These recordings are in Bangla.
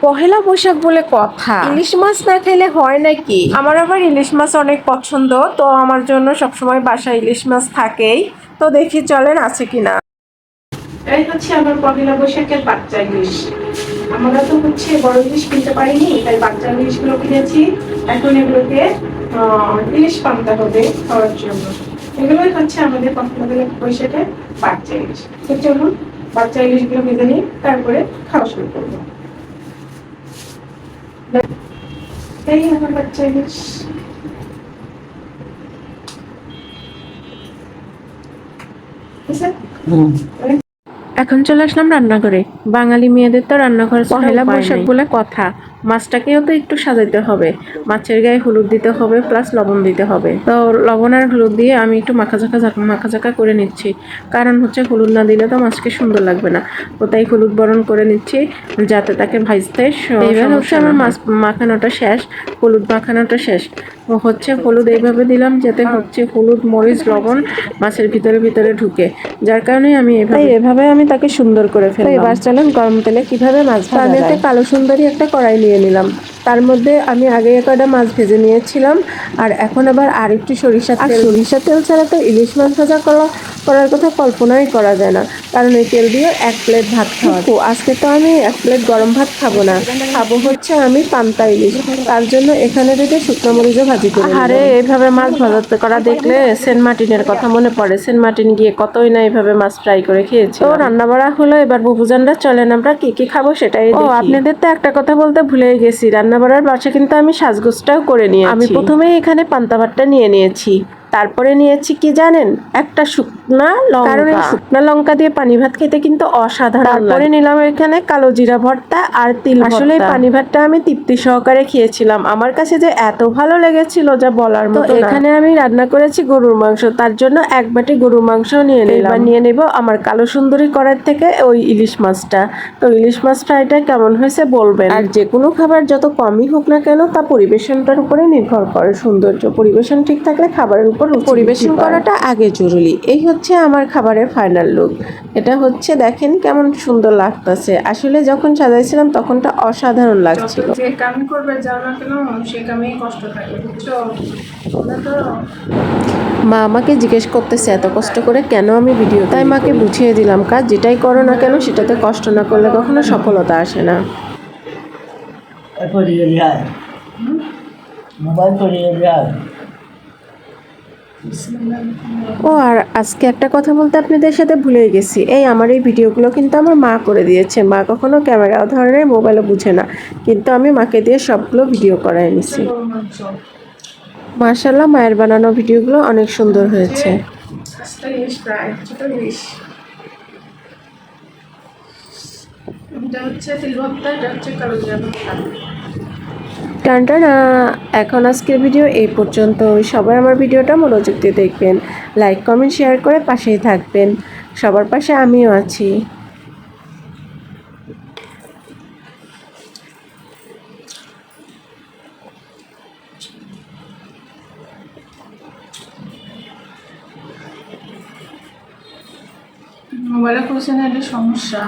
পহেলা বৈশাখ বলে কথা, ইলিশ মাছ না খেলে হয় নাকি? আমার আবার ইলিশ মাছ অনেক পছন্দ, তো আমার জন্য সবসময় বাসায় ইলিশ মাছ থাকেই। তো দেখি চলেন আছে কিনা। এই হচ্ছে আমার পহেলা বৈশাখের বাচ্চা ইলিশ। আমরা তো হচ্ছে বড় ইলিশ কিনতে পারিনি, তাই বাচ্চা ইলিশগুলো কিনেছি। এখন এগুলোকে ইলিশ পান্তা হবে খাওয়ার জন্য। এগুলোই হচ্ছে আমাদের পহেলা বৈশাখের বাচ্চা ইলিশ। তো চলুন বাচ্চা ইলিশগুলো ভেজে নিই, তারপরে খাওয়া শুরু করবো। এই আমার বাচ্চা ইলিশ। এখন চলে আসলাম রান্নাঘরে। বাঙালি মেয়েদের তো রান্নাঘর পহেলা বৈশাখ বলে কথা, মাছটাকেও তো একটু সাজাইতে হবে। মাছের গায়ে হলুদ দিতে হবে, প্লাস লবণ দিতে হবে। তো লবণ আর হলুদ দিয়ে আমি একটু মাখাঝাকা করে নিচ্ছি, কারণ হচ্ছে হলুদ না দিলে তো মাছকে সুন্দর লাগবে না। তো তাই হলুদ বরণ করে নিচ্ছি, যাতে তাকে ভাজতে এইবার হচ্ছে আমার মাছ মাখানোটা শেষ, হলুদ মাখানোটা শেষ। হচ্ছে হলুদ এইভাবে দিলাম যাতে হচ্ছে হলুদ মরিচ লবণ মাছের ভিতরে ঢুকে, যার কারণে আমি এভাবে আমি তাকে সুন্দর করে ফেললাম। এবার চলেন গরম তেলে কিভাবে মাছ ভাজা যায়। আমি একটা কালো সুন্দরী একটা কড়াই নিয়ে নিলাম, তার মধ্যে আমি আগে কয়টা মাছ ভেজে নিয়েছিলাম, আর এখন আবার আরেকটু সরিষার তেল ছাড়া তো ইলিশ মাছ ভাজা করার কথা কল্পনাই করা যায় না, কারণ এই তেল দিয়ে 1 প্লেট ভাত খাওয়া। আজকে তো আমি 1 প্লেট গরম ভাত খাবো না, খাবো হচ্ছে আমি পান্তা ইলিশ। তার জন্য এখানে দুটো শুকনো মরিচও ভাজি করে। আরে এইভাবে মাছ ভাজা করা দেখলে সেন্ট মার্টিনের কথা মনে পড়ে। সেন্ট মার্টিন গিয়ে কতই না এইভাবে মাছ ফ্রাই করে খেয়েছি। তো রান্না বাড়া হলো, এবার বুবুজানরা চলেন আমরা কি কি খাবো সেটাই দেখি। আপনাদের তো একটা কথা বলতে ভুলেই গেছি, রান্না বাড়ার পাশে কিন্তু আমি সাজগোজটাও করে নিয়েছি। আমি প্রথমেই এখানে পান্তা ভাতটা নিয়ে নিয়েছি, তারপরে নিয়েছি কি জানেন, একটা শুকনা লঙ্কা। কারণ এই শুকনা লঙ্কা দিয়ে পানি ভাত খেতে কিন্তু অসাধারণ। তারপরে নিলাম এখানে কালো জিরা ভর্তা আর তিল ভর্তা। আসলে পানি ভাতটা আমি তৃপ্তি সহকারে খেয়েছিলাম, আমার কাছে যে এত ভালো লেগেছিল যা বলার মতো না। এখানে আমি রান্না করেছি গরুর মাংস, তার জন্য 1 বাটি গরুর মাংস নিয়ে নিলাম। এবার নিয়ে নেব আমার কালো সুন্দরী কড়াই থেকে ওই ইলিশ মাছটা। তো ইলিশ মাছ ফ্রাইটা কেমন হয়েছে বলবেন। আর যে কোনো খাবার যত কমই হোক না কেন তা পরিবেশনটার উপরে নির্ভর করে সৌন্দর্য। পরিবেশন ঠিক থাকলে খাবারের উপর পরিবেশন করাটা আগে জরুরি। এই হচ্ছে আমার খাবারের ফাইনাল লুক। এটা হচ্ছে দেখেন কেমন সুন্দর লাগতেছে। আসলে যখন সাজাইছিলাম তখনটা অসাধারণ লাগছিল। যে কাম করবে যাও না কেন সে কামেই কষ্ট থাকে, বুঝছো? মা আমাকে জিজ্ঞেস করতেছে এত কষ্ট করে কেন আমি ভিডিও, তাই মাকে বুঝিয়ে দিলাম কাজ যেটাই করো না কেন সেটাতে কষ্ট না করলে কখনো সফলতা আসে না। ও আর আজকে একটা কথা বলতে আপনাদের সাথে ভুলে গেছি, এই আমার এই ভিডিওগুলো কিন্তু আমার মা করে দিয়েছে। মা কখনো ক্যামেরাও ধরে নেয়, মোবাইলও বুঝে না, কিন্তু আমি মাকে দিয়ে সবগুলো ভিডিও করাই নিছি। মাশাআল্লাহ মায়ের বানানো ভিডিওগুলো অনেক সুন্দর হয়েছে। টানটানা। এখন আজকের ভিডিও এই পর্যন্ত। সবাই আমার ভিডিওটা মনোযোগ দিয়ে দেখবেন, লাইক কমেন্ট শেয়ার করে পাশেই থাকবেন। সবার পাশে আমিও আছি। মোবাইলে খুলছে না, এটা সমস্যা।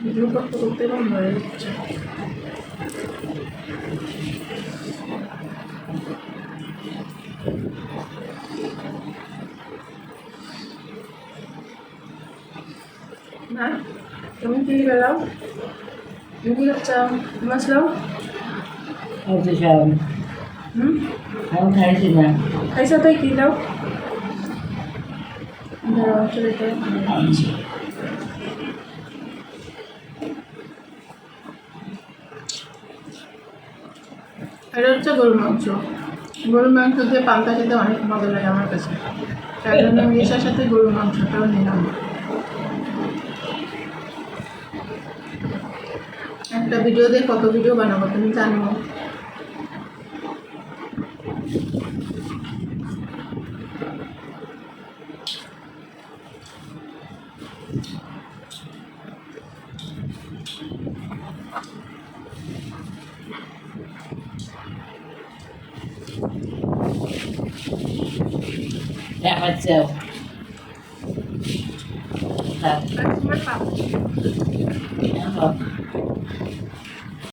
ভিডিও করতে করতে বন্ধ হয়ে যাচ্ছে। না তুমি কি বেলাও, তুমি কি চাও মাছ লাও? খাইছি না। খাইছা তাই কি লাও? এটা হচ্ছে গরুর মাংস। গরুর মাংস দিয়ে পান্তা খেতে অনেক মজা লাগে আমার কাছে, তাই জন্য আমি এটার সাথে গরুর মাংসটাও নিলাম। একটা ভিডিও দিয়ে কত ভিডিও বানাবো তুমি জানো?